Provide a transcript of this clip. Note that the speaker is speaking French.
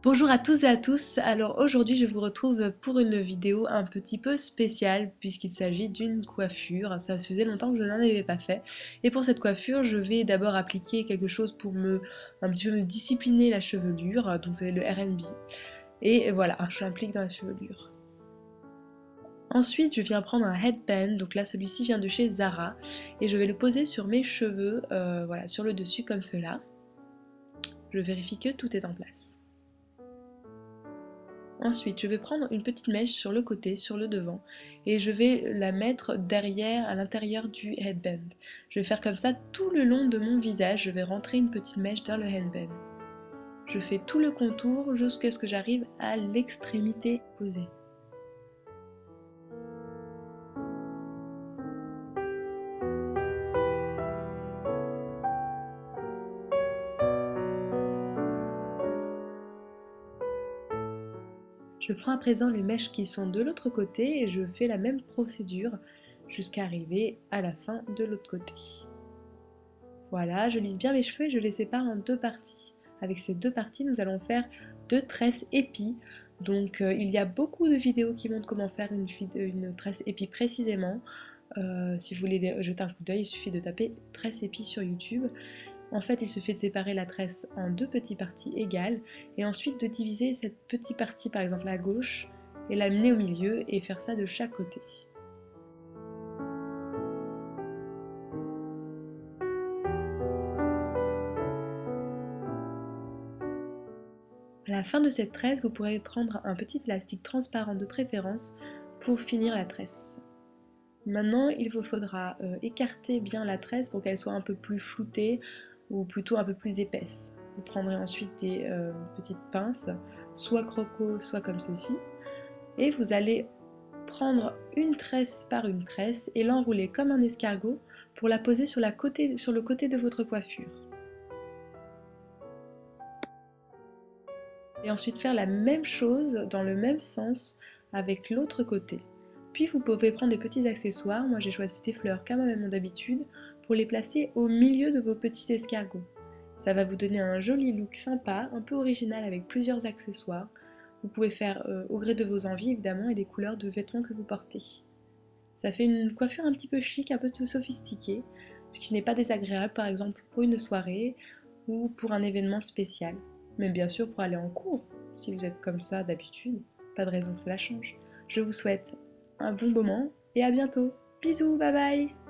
Bonjour à tous et à tous, alors aujourd'hui je vous retrouve pour une vidéo un petit peu spéciale puisqu'il s'agit d'une coiffure. Ça faisait longtemps que je n'en avais pas fait et pour cette coiffure je vais d'abord appliquer quelque chose pour un petit peu me discipliner la chevelure, donc c'est le R&B et voilà, je l'implique dans la chevelure. Ensuite je viens prendre un headband, donc là celui-ci vient de chez Zara et je vais le poser sur mes cheveux, voilà, sur le dessus comme cela. Je vérifie que tout est en place. Ensuite, je vais prendre une petite mèche sur le côté, sur le devant, et je vais la mettre derrière, à l'intérieur du headband. Je vais faire comme ça tout le long de mon visage, je vais rentrer une petite mèche dans le headband. Je fais tout le contour jusqu'à ce que j'arrive à l'extrémité posée. Je prends à présent les mèches qui sont de l'autre côté et je fais la même procédure jusqu'à arriver à la fin de l'autre côté. Voilà, je lisse bien mes cheveux et je les sépare en deux parties. Avec ces deux parties, nous allons faire deux tresses épis. Donc il y a beaucoup de vidéos qui montrent comment faire une tresse épi précisément. Si vous voulez jeter un coup d'œil, il suffit de taper tresse épi sur YouTube. En fait, il suffit de séparer la tresse en deux petites parties égales et ensuite de diviser cette petite partie par exemple à gauche et l'amener au milieu et faire ça de chaque côté. À la fin de cette tresse, vous pourrez prendre un petit élastique transparent de préférence pour finir la tresse. Maintenant, il vous faudra écarter bien la tresse pour qu'elle soit un peu plus floutée ou plutôt un peu plus épaisse. Vous prendrez ensuite des petites pinces, soit croco, soit comme ceci, et vous allez prendre une tresse par une tresse et l'enrouler comme un escargot pour la poser sur le côté de votre coiffure. Et ensuite faire la même chose dans le même sens avec l'autre côté. Puis vous pouvez prendre des petits accessoires, moi j'ai choisi des fleurs comme à mon d'habitude, pour les placer au milieu de vos petits escargots. Ça va vous donner un joli look sympa, un peu original avec plusieurs accessoires. Vous pouvez faire au gré de vos envies évidemment et des couleurs de vêtements que vous portez. Ça fait une coiffure un petit peu chic, un peu sophistiquée, ce qui n'est pas désagréable par exemple pour une soirée ou pour un événement spécial. Mais bien sûr pour aller en cours, si vous êtes comme ça d'habitude, pas de raison que cela change. Je vous souhaite un bon moment et à bientôt. Bisous, bye bye!